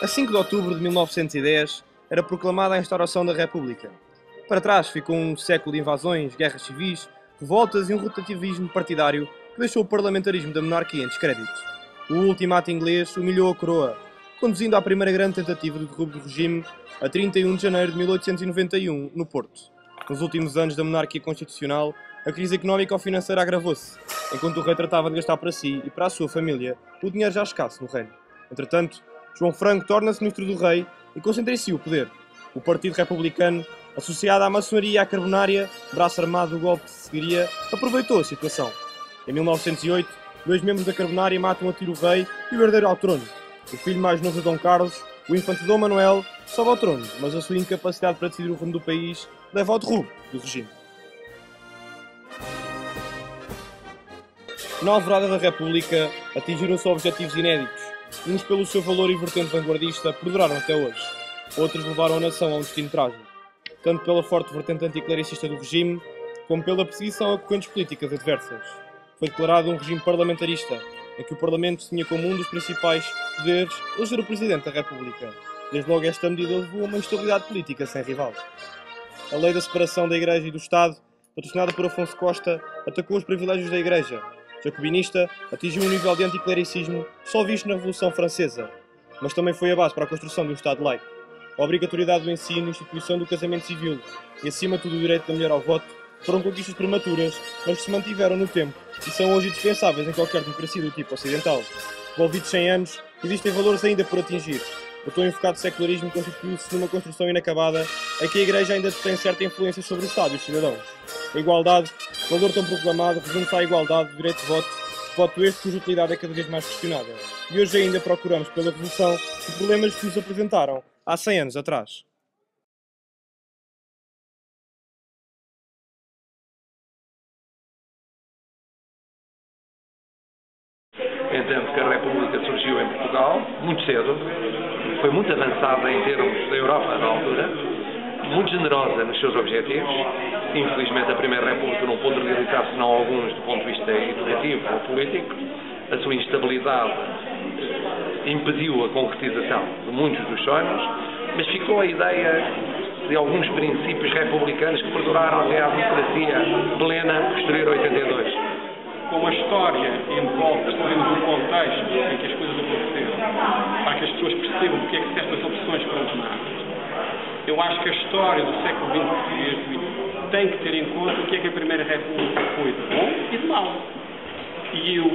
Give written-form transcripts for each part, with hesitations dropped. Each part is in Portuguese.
A 5 de outubro de 1910 era proclamada a instauração da República. Para trás ficou um século de invasões, guerras civis, revoltas e um rotativismo partidário que deixou o parlamentarismo da monarquia em descrédito. O ultimato inglês humilhou a coroa, conduzindo à primeira grande tentativa de derrubo do regime a 31 de janeiro de 1891, no Porto. Nos últimos anos da monarquia constitucional, a crise económica ou financeira agravou-se, enquanto o rei tratava de gastar para si e para a sua família o dinheiro já escasso no reino. Entretanto, João Franco torna-se ministro do rei e concentra em si o poder. O Partido Republicano, associado à maçonaria e à carbonária, braço armado do golpe que se seguiria, aproveitou a situação. Em 1908, 2 membros da carbonária matam a tiro o rei e o herdeiro ao trono. O filho mais novo de Dom Carlos, o infante Dom Manuel, sobe ao trono, mas a sua incapacidade para decidir o rumo do país leva ao derrubo do regime. Na alvorada da República, atingiram-se objetivos inéditos. Uns, pelo seu valor e vertente vanguardista, perduraram até hoje. Outros levaram a nação a um destino trágico, tanto pela forte vertente anticlericista do regime, como pela perseguição a correntes políticas adversas. Foi declarado um regime parlamentarista, em que o Parlamento tinha como um dos principais poderes eleger o Presidente da República. Desde logo esta medida levou a uma instabilidade política sem rival. A lei da separação da Igreja e do Estado, patrocinada por Afonso Costa, atacou os privilégios da Igreja. Jacobinista, atingiu um nível de anticlericismo só visto na Revolução Francesa, mas também foi a base para a construção de um Estado laico. A obrigatoriedade do ensino, a instituição do casamento civil e, acima de tudo, o direito da mulher ao voto foram conquistas prematuras, mas que se mantiveram no tempo e são hoje indispensáveis em qualquer democracia do tipo ocidental. Envolvidos 100 anos, existem valores ainda por atingir. O tão invocado secularismo constituiu-se numa construção inacabada em que a Igreja ainda tem certa influência sobre o Estado e os cidadãos. A igualdade, valor tão proclamado, resume-se à igualdade do direito de voto este cuja utilidade é cada vez mais questionada. E hoje ainda procuramos, pela Revolução, os problemas que nos apresentaram há 100 anos atrás. Entendo que a República surgiu em Portugal muito cedo, foi muito avançada em termos da Europa na altura, muito generosa nos seus objetivos. Infelizmente a Primeira República não pôde realizar-se, não alguns, do ponto de vista educativo ou político. A sua instabilidade impediu a concretização de muitos dos sonhos, mas ficou a ideia de alguns princípios republicanos que perduraram até à democracia plena posterior a 82. Como a história envolve percebermos o contexto em que as coisas aconteceram, para que as pessoas percebam porque é que certas opções foram tomadas, eu acho que a história do século XX tem que ter em conta o que é que a Primeira República foi de bom e de mau. E eu,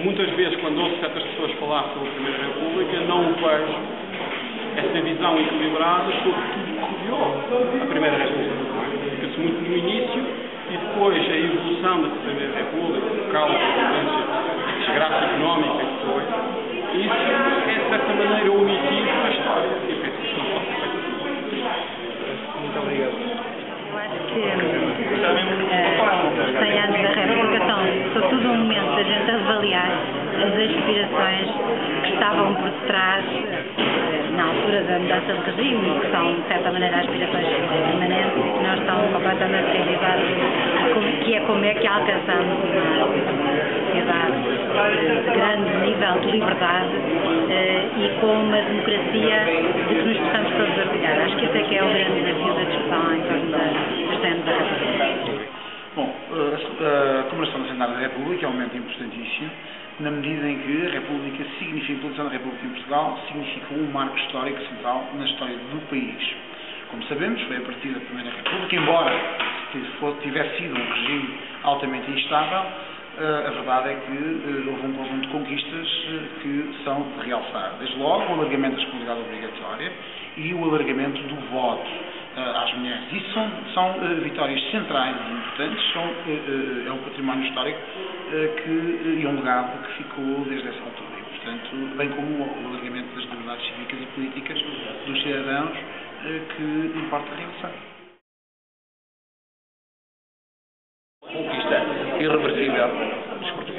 muitas vezes, quando ouço certas pessoas falar sobre a Primeira República, não vejo essa visão equilibrada sobre tudo que rodeou a Primeira República. Fica-se muito no início e depois a evolução da Primeira República, por causa da desgraça económica que foi, isso é, de certa maneira, omitido na história. E eu penso que isso não pode ser feito. Muito obrigado. Eu acho que os 100 anos da República são, sobretudo, um momento da gente avaliar as aspirações que estavam por detrás na altura da mudança de regime, que são, de certa maneira, aspirações permanentes e que não estão completamente realizadas, que é como é que alcançamos uma sociedade de grande nível de liberdade e com uma democracia de que nos possamos todos orgulhar. Acho que esse é que é o grande desafio da discussão em torno dos 100 anos da República. Bom, a comemoração do centenário da República é um momento importantíssimo, na medida em que a República significa, a implantação da República em Portugal significou um marco histórico central na história do país. Como sabemos, foi a partir da Primeira República, embora tivesse sido um regime altamente instável, a verdade é que houve um conjunto de conquistas que são de realçar. Desde logo, o alargamento da escolaridade obrigatória e o alargamento do voto às mulheres. Isso são vitórias centrais e importantes, é um património histórico e um legado que ficou desde essa altura. E, portanto, bem como o alargamento das liberdades cívicas e políticas dos cidadãos que importa realçar. Conquista irreversível dos portugueses.